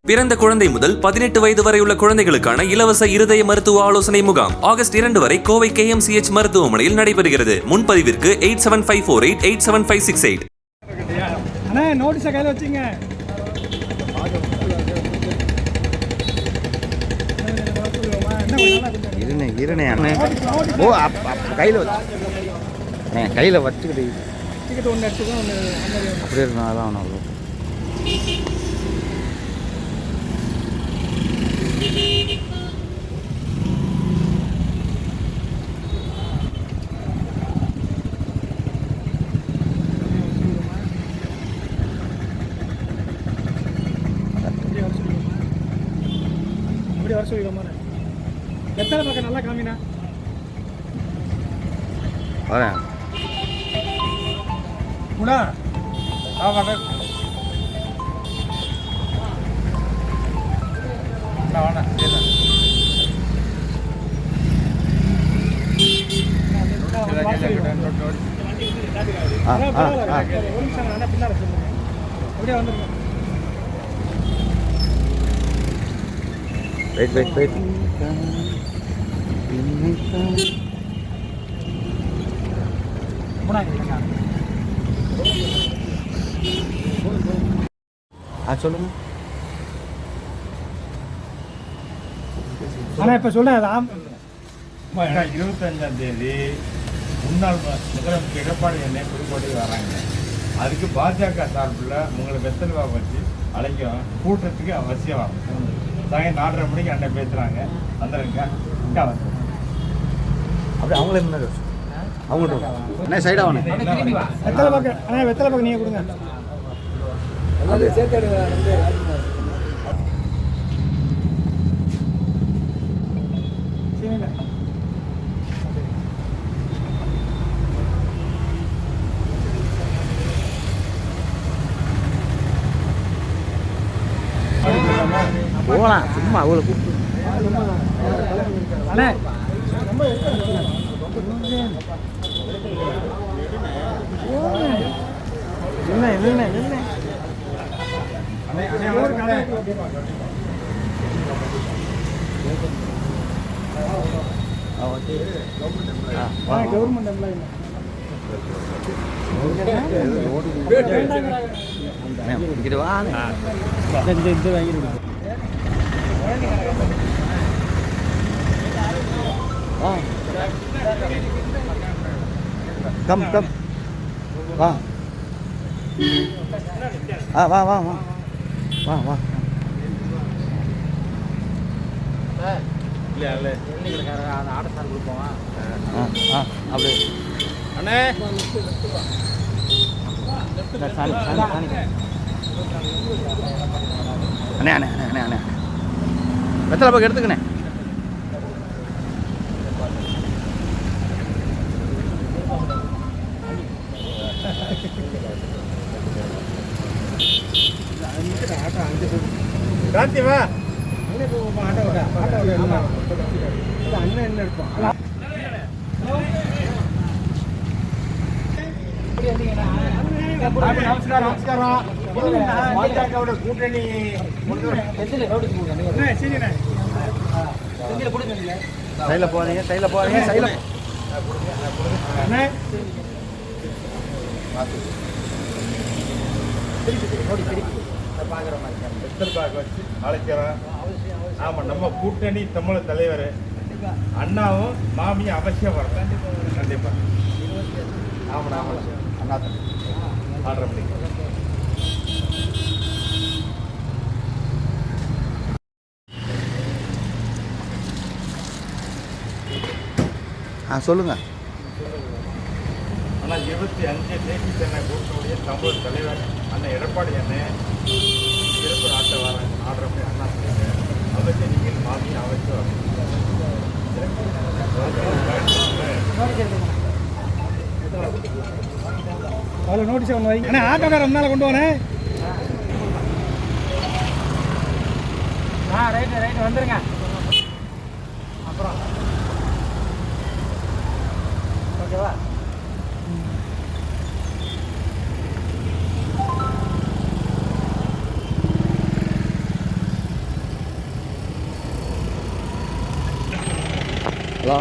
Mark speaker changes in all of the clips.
Speaker 1: பிறந்த குழந்தை முதல் 18 வயது வரை உள்ள குழந்தைகளுக்கான இலவச இருதய மருத்துவ ஆலோசனை முகாம் ஆகஸ்ட் 2 வரை கோவை KMCH மருத்துவமனையில் நடைபெறுகிறது. முன்பதிவிற்கு 8754887568.
Speaker 2: அண்ணா நோட்டீஸை கையில் வச்சுங்க.
Speaker 3: இருண்ணே அண்ணே. ஓ கையில் வச்சு கையில் வச்சுக்கிட்டு
Speaker 2: டிக்கெட் ஒன்று எடுத்துக்கோ, ஒன்று
Speaker 3: அப்படி இருக்கணும். அதான் ஒன்று
Speaker 2: அப்படி வர சொல்லிடுவோம். எத்தனை பக்கம் நல்லா காமினா
Speaker 3: வரேன்
Speaker 2: குணா வாங்க.
Speaker 3: வெயிட் சொல்லுங்க.
Speaker 2: ஆனால் இப்போ சொல்கிறேன்
Speaker 4: 25ஆம் தேதி முன்னாள் முதலமைச்சர் எடப்பாடி அண்ணன் புதுக்கோட்டைக்கு வராங்க. அதுக்கு பாஜக சார்பில் உங்களை வெத்தல்வா வச்சு அழைக்கும் கூட்டத்துக்கு அவசியம் வரும். சாயங்காலம் 4:30 மணிக்கு அண்ணன் பேசுகிறாங்க. வந்துடுங்க.
Speaker 3: அப்படி அவங்களே முன்னாடி அவங்கள்ட்ட அண்ணே சைடாக அவனே
Speaker 2: வெத்தலை பக்கம். ஆனால் வெத்தலை பக்கம் நீங்கள் கொடுங்க.
Speaker 3: போகலாம் சும்மா அவளை கூப்பிட்டு.
Speaker 2: அண்ணே
Speaker 3: என்ன
Speaker 2: கவர்மெண்ட் எம்ப்ளாயி
Speaker 3: இங்கிட்டு வா.
Speaker 2: இந்த வாங்கிடுங்க.
Speaker 3: கம் வா வா வா வா வா வா. அப்படி
Speaker 4: அண்ணே
Speaker 3: அண்ணே அண்ணே அண்ணே அண்ணே வெத்தலை பக்கம் எடுத்துக்கண்ணே.
Speaker 4: காந்தி வா.
Speaker 2: அண்ணன் என்ன இருப்போம்.
Speaker 4: நமஸ்காரம். பாஜகவோட கூட்டணி
Speaker 3: சைடில் போகிறீங்க சைடில்
Speaker 4: வச்சு அழைக்கிறோம். ஆமாம், நம்ம கூட்டணி தமிழ் தலைவர் அண்ணாவும் மாமியும் அவசியம் வரேன். கண்டிப்பாக. ஆமாம் அண்ணா 6:30 மணிக்கு.
Speaker 3: சொல்லுங்க.
Speaker 4: ஆனால் 25 தேதி சென்னை கூட்டணியுடைய தமிழ் தலைவர் அண்ணன் எடப்பாடி அண்ணன் சிறப்பு நாட்டை வரேன் 6:30 மணி அண்ணா சொல்லுங்க. அவசியம் நீங்கள் மாமியும் அவசியம் வரேன்.
Speaker 2: அவ்வளோ நோட்டீஸ் ஒன்று வைங்க. ஆனால் ஆட்டோக்கார முன்னால் கொண்டு போனேன். ரைட்டு வந்துடுங்க. அப்புறம் ஓகேவா?
Speaker 3: ஹலோ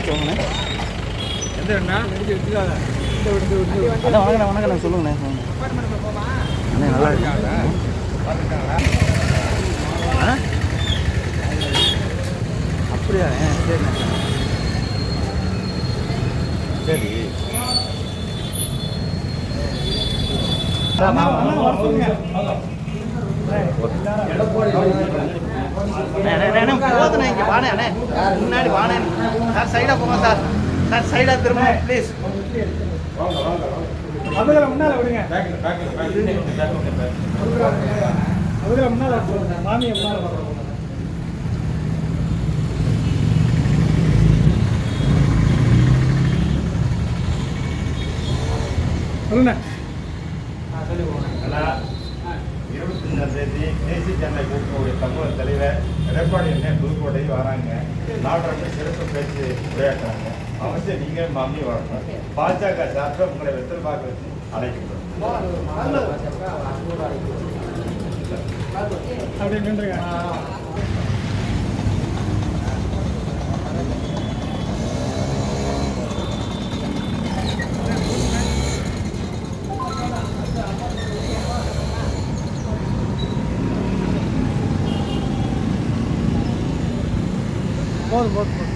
Speaker 3: சொல்லுங்கண்ணே.
Speaker 4: எந்த எண்ணா
Speaker 3: அண்ணா வணக்கண்ணே சொல்லுங்கண்ணே. அண்ணே நல்லா இருக்காங்க. அப்படியா? சரிண்ணே.
Speaker 4: சரி
Speaker 3: போதுண்ணே, இங்கே வானே அண்ணே, முன்னாடி வானே சார், சைடாக போங்க சார். சார் சைடாக திரும்ப ப்ளீஸ்.
Speaker 2: அதுல முன்னால விடுங்க.
Speaker 4: பேக்கில்
Speaker 2: அதுல முன்னால விடுங்க. மாமியை முன்னால பார்க்கணும். சொல்லுண்ணே.
Speaker 4: 25ஆம் தேதி தேசிய ஜனநாயக கூட்டணியுடைய தமிழக தலைவர் எடப்பாடி அண்ணன் புதுக்கோட்டை வராங்க. நாட்டு சிறப்பு பேச்சு உரையாற்றுறாங்க. அவசியம் நீங்கள் மாமி வரணும். பாஜக சார்பில் உங்களை வெத்தல் பார்க்க வச்சு அழைக்கப்படும்.
Speaker 2: அப்படி நின்றுங்க. போதும் போதும்.